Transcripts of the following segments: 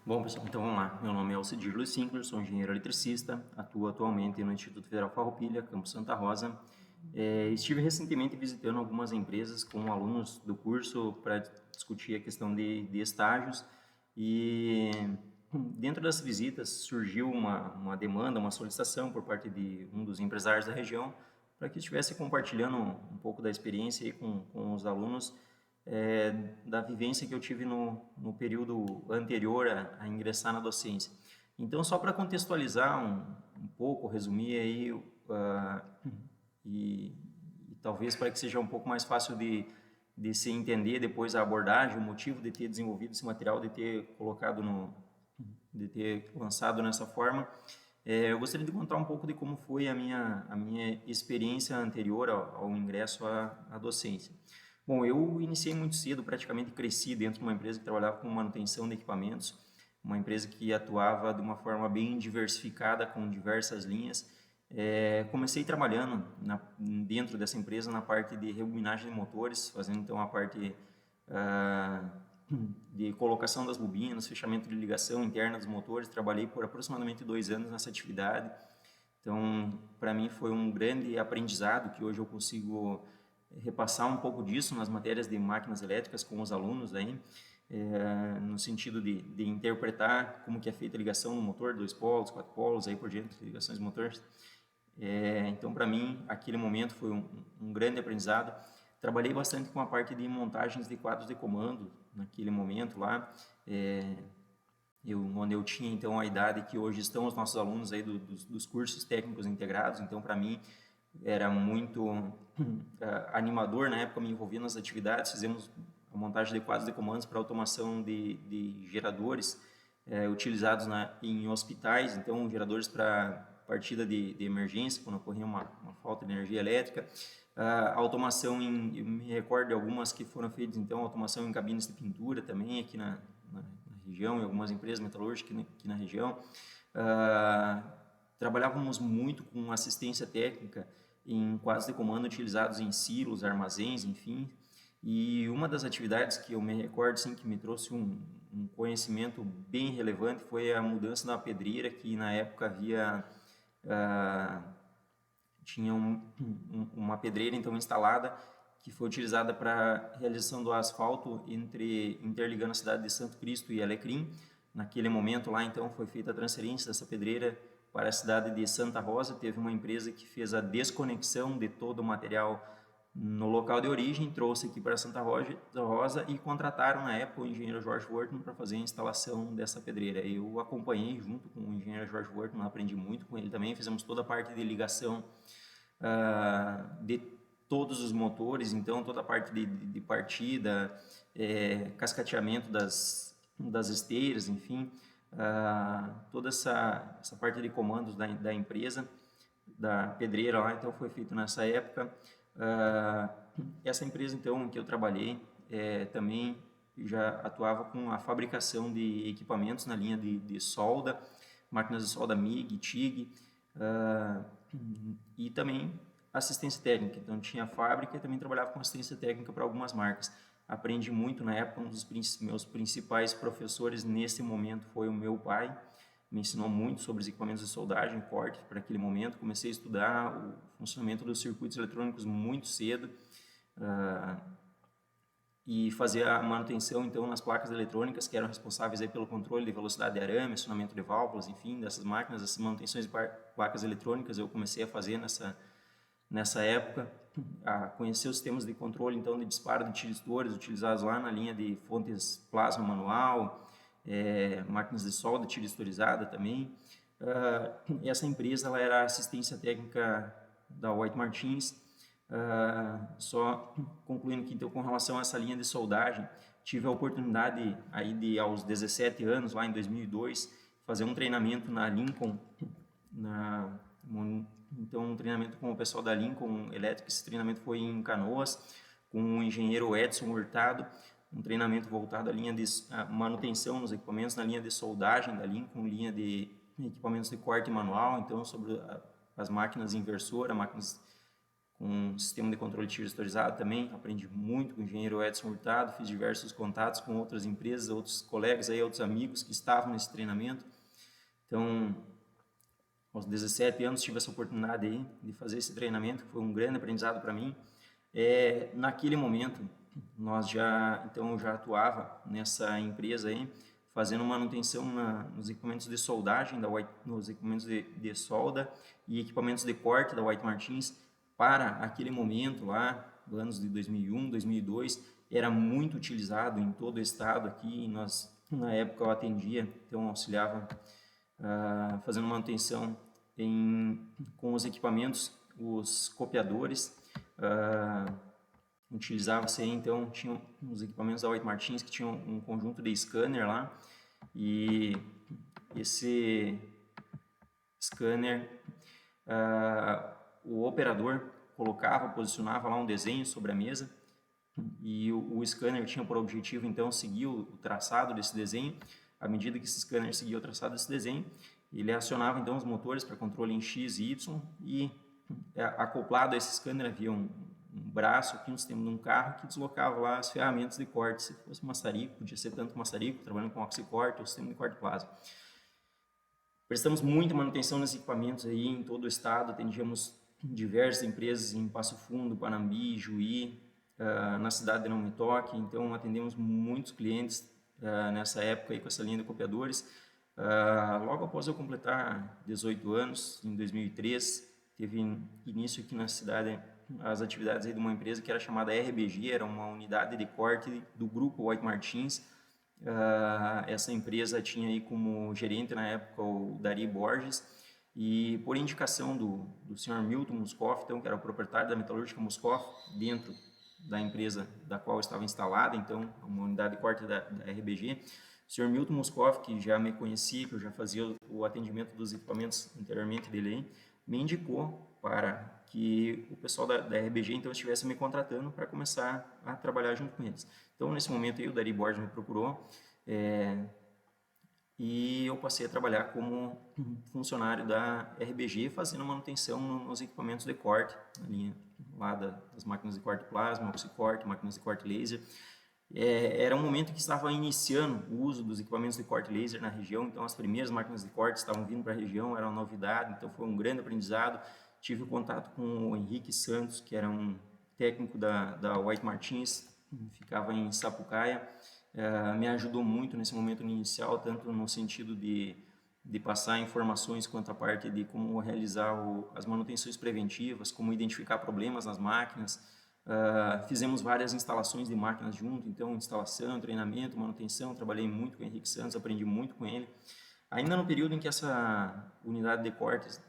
Bom, pessoal, então vamos lá. Meu nome é Alcidir Luiz Sinclair, sou engenheiro eletricista, atuo atualmente no Instituto Federal Farroupilha, Campus Santa Rosa. Estive recentemente visitando algumas empresas com alunos do curso para discutir a questão de estágios e dentro das visitas surgiu uma demanda, uma solicitação por parte de um dos empresários da região para que estivesse compartilhando um pouco da experiência aí com os alunos da vivência que eu tive no período anterior a ingressar na docência. Então, só para contextualizar um pouco, resumir aí, e, e talvez para que seja um pouco mais fácil de se entender depois a abordagem, o motivo de ter desenvolvido esse material, de ter colocado de ter lançado nessa forma, eu gostaria de contar um pouco de como foi a minha experiência anterior ao ingresso à docência. Bom, eu iniciei muito cedo, praticamente cresci dentro de uma empresa que trabalhava com manutenção de equipamentos, uma empresa que atuava de uma forma bem diversificada, com diversas linhas. Comecei trabalhando dentro dessa empresa na parte de rebobinagem de motores, fazendo então a parte ah, de colocação das bobinas, fechamento de ligação interna dos motores. Trabalhei por aproximadamente 2 anos nessa atividade. Então, para mim foi um grande aprendizado que hoje eu consigo repassar um pouco disso nas matérias de máquinas elétricas com os alunos aí, no sentido de interpretar como que é feita a ligação no motor, 2 polos, 4 polos, aí por diante, ligações de motores. Então, para mim, aquele momento foi um grande aprendizado. Trabalhei bastante com a parte de montagens de quadros de comando naquele momento lá, onde eu tinha então a idade que hoje estão os nossos alunos aí dos cursos técnicos integrados. Então, para mim, era muito animador na época me envolver nas atividades. Fizemos a montagem de quadros de comandos para automação de geradores utilizados em hospitais, então geradores para partida de emergência, quando ocorria uma falta de energia elétrica. Automação eu me recordo de algumas que foram feitas, então, automação em cabines de pintura também aqui na região, em algumas empresas metalúrgicas aqui na região. Trabalhávamos muito com assistência técnica em quadros de comando utilizados em silos, armazéns, enfim. E uma das atividades que eu me recordo, sim, que me trouxe um conhecimento bem relevante foi a mudança da pedreira, que na época tinha uma pedreira então instalada que foi utilizada para a realização do asfalto interligando a cidade de Santo Cristo e Alecrim. Naquele momento lá, então, foi feita a transferência dessa pedreira para a cidade de Santa Rosa. Teve uma empresa que fez a desconexão de todo o material no local de origem, trouxe aqui para Santa Rosa e contrataram na época o engenheiro Jorge Wortmann para fazer a instalação dessa pedreira. Eu acompanhei junto com o engenheiro Jorge Wortmann, aprendi muito com ele também, fizemos toda a parte de ligação de todos os motores, então toda a parte de partida, cascateamento das esteiras, enfim, toda essa parte de comandos da empresa, da pedreira lá, então foi feito nessa época. Essa empresa então que eu trabalhei também já atuava com a fabricação de equipamentos na linha de solda, máquinas de solda MIG, TIG, e também assistência técnica. Então tinha fábrica e também trabalhava com assistência técnica para algumas marcas. Aprendi muito na época, um dos meus principais professores nesse momento foi o meu pai, me ensinou muito sobre os equipamentos de soldagem, corte para aquele momento. Comecei a estudar o funcionamento dos circuitos eletrônicos muito cedo e fazer a manutenção então nas placas eletrônicas que eram responsáveis aí pelo controle de velocidade de arame, acionamento de válvulas, enfim, dessas máquinas, essas manutenções de placas eletrônicas eu comecei a fazer nessa época, a conhecer os sistemas de controle então de disparo de tiristores utilizados lá na linha de fontes plasma manual, máquinas de solda tiristorizada também. Essa empresa ela era assistência técnica da White Martins. Só concluindo que então com relação a essa linha de soldagem, tive a oportunidade aí de aos 17 anos, lá em 2002, fazer um treinamento na Lincoln, então um treinamento com o pessoal da Lincoln Elétrica. Esse treinamento foi em Canoas, com o engenheiro Edson Hurtado, um treinamento voltado à linha de manutenção nos equipamentos, na linha de soldagem da Lincoln, linha de equipamentos de corte manual, então sobre as máquinas inversoras, máquinas com um sistema de controle de tiro historizado também. Aprendi muito com o engenheiro Edson Hurtado, fiz diversos contatos com outras empresas, outros colegas, aí, outros amigos que estavam nesse treinamento. Então, aos 17 anos tive essa oportunidade aí de fazer esse treinamento, que foi um grande aprendizado para mim. Naquele momento, eu já atuava nessa empresa aí, fazendo manutenção nos equipamentos de soldagem, nos equipamentos de solda e equipamentos de corte da White Martins. Para aquele momento lá, anos de 2001, 2002, era muito utilizado em todo o estado aqui. Na época eu atendia, então auxiliava fazendo manutenção com os equipamentos, os copiadores. Utilizava-se então, tinham os equipamentos da White Martins que tinham um conjunto de scanner lá, e esse scanner, o operador posicionava lá um desenho sobre a mesa, e o scanner tinha por objetivo então seguir o traçado desse desenho. À medida que esse scanner seguia o traçado desse desenho, ele acionava então os motores para controle em X e Y, e acoplado a esse scanner havia um braço aqui, um sistema de um carro que deslocava lá as ferramentas de corte. Se fosse maçarico, podia ser tanto maçarico, trabalhando com oxicorte ou sistema de corte plasma. Prestamos muita manutenção nesses equipamentos aí em todo o estado, atendíamos diversas empresas em Passo Fundo, Panambi, Juí, na cidade de Não Me Toque. Então atendemos muitos clientes nessa época aí com essa linha de copiadores. Logo após eu completar 18 anos, em 2003, teve início aqui na cidade as atividades aí de uma empresa que era chamada RBG, era uma unidade de corte do grupo White Martins. Essa empresa tinha aí como gerente na época o Dari Borges, e por indicação do senhor Milton Muscoff, então, que era o proprietário da metalúrgica Muscoff, dentro da empresa da qual eu estava instalada, então, uma unidade de corte da RBG, o senhor Milton Muscoff, que já me conhecia, que eu já fazia o atendimento dos equipamentos anteriormente dele aí, me indicou para que o pessoal da RBG então estivesse me contratando para começar a trabalhar junto com eles. Então, nesse momento aí, o Dari Borges me procurou, e eu passei a trabalhar como funcionário da RBG, fazendo manutenção nos equipamentos de corte, na linha lá das máquinas de corte plasma, oxicorte, máquinas de corte laser. Era um momento que estava iniciando o uso dos equipamentos de corte laser na região, então as primeiras máquinas de corte estavam vindo para a região, era uma novidade, então foi um grande aprendizado. Tive contato com o Henrique Santos, que era um técnico da White Martins, ficava em Sapucaia. Me ajudou muito nesse momento inicial, tanto no sentido de passar informações quanto à parte de como realizar as manutenções preventivas, como identificar problemas nas máquinas. Fizemos várias instalações de máquinas junto, então instalação, treinamento, manutenção. Trabalhei muito com o Henrique Santos, aprendi muito com ele. Ainda no período em que essa unidade de cortes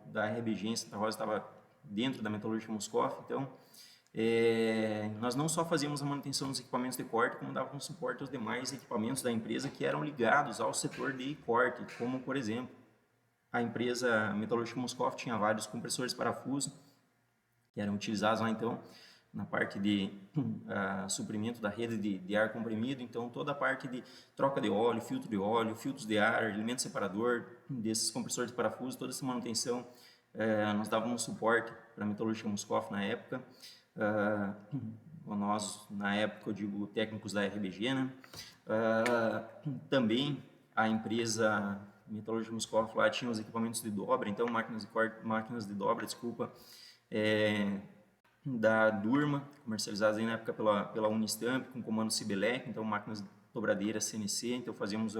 da RBG em Santa Rosa estava dentro da metalúrgica Muscoff, então nós não só fazíamos a manutenção dos equipamentos de corte, como dávamos suporte aos demais equipamentos da empresa que eram ligados ao setor de corte, como, por exemplo, a empresa metalúrgica Muscoff tinha vários compressores de parafuso que eram utilizados lá, então, na parte de suprimento da rede de ar comprimido. Então, toda a parte de troca de óleo, filtros de ar, elemento separador desses compressores de parafuso, toda essa manutenção, nós dávamos suporte para a metalúrgica Muscoff na época. Nós, na época, eu digo técnicos da RBG, né? Também a empresa metalúrgica Muscoff lá tinha os equipamentos de dobra, então máquinas de dobra, da Durma, comercializadas aí na época pela Unistamp, com comando Cibelec, então máquinas dobradeiras CNC. Então fazíamos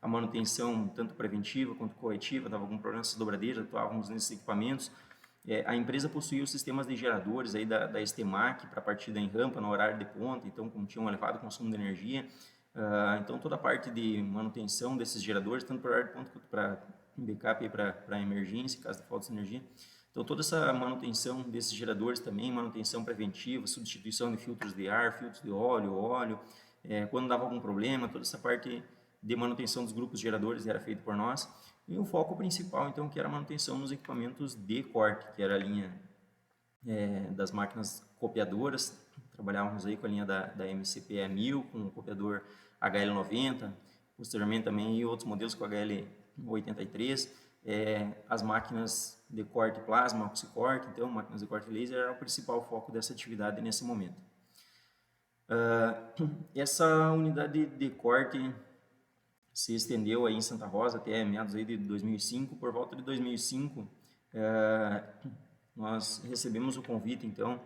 a manutenção tanto preventiva quanto corretiva, dava algum problema nessas dobradeiras, atuávamos nesses equipamentos. A empresa possuía os sistemas de geradores aí da Estemac para partida em rampa no horário de ponta, então como tinha um elevado consumo de energia, então toda a parte de manutenção desses geradores, tanto para horário de ponta quanto para backup para emergência, em caso de falta de energia. Então toda essa manutenção desses geradores também, manutenção preventiva, substituição de filtros de ar, filtros de óleo, quando dava algum problema, toda essa parte de manutenção dos grupos de geradores era feita por nós. E o foco principal, então, que era a manutenção nos equipamentos de corte, que era a linha das máquinas copiadoras. Trabalhávamos aí com a linha da MCP 1000, com o copiador HL90, posteriormente também outros modelos com HL83. as máquinas de corte plasma, oxicorte, então máquinas de corte laser era o principal foco dessa atividade nesse momento. Essa unidade de corte se estendeu aí em Santa Rosa até meados aí de 2005. Por volta de 2005, nós recebemos o convite, então,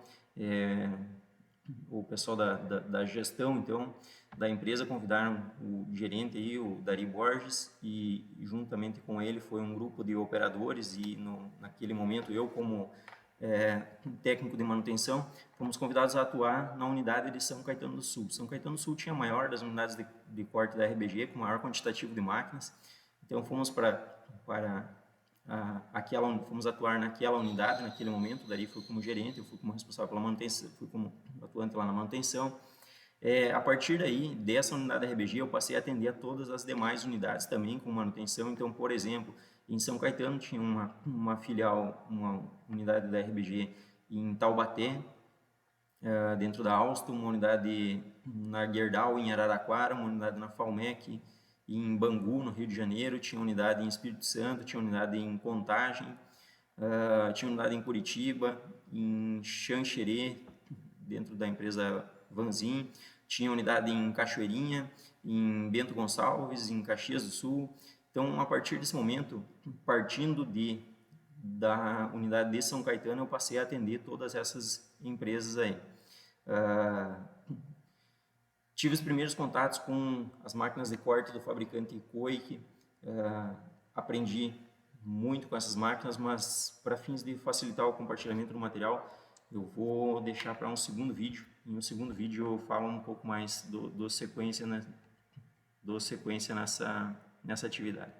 o pessoal da gestão, então, da empresa convidaram o gerente aí, o Dari Borges, e juntamente com ele foi um grupo de operadores, e naquele momento eu, como técnico de manutenção, fomos convidados a atuar na unidade de São Caetano do Sul. São Caetano do Sul tinha a maior das unidades de corte da RBG, com maior quantitativo de máquinas, então fomos fomos atuar naquela unidade, naquele momento. Daí fui como gerente, eu fui como responsável pela manutenção, fui como atuante lá na manutenção. A partir daí, dessa unidade da RBG, eu passei a atender a todas as demais unidades também com manutenção. Então, por exemplo, em São Caetano tinha uma filial, uma unidade da RBG em Taubaté, dentro da Alstom, uma unidade na Gerdau, em Araraquara, uma unidade na Falmec, em Bangu, no Rio de Janeiro, tinha unidade em Espírito Santo, tinha unidade em Contagem, tinha unidade em Curitiba, em Xanxerê, dentro da empresa Vanzin, tinha unidade em Cachoeirinha, em Bento Gonçalves, em Caxias do Sul. Então, a partir desse momento, partindo da unidade de São Caetano, eu passei a atender todas essas empresas aí. Tive os primeiros contatos com as máquinas de corte do fabricante Koik, aprendi muito com essas máquinas, mas para fins de facilitar o compartilhamento do material, eu vou deixar para um segundo vídeo. E no segundo vídeo eu falo um pouco mais do sequência nessa atividade.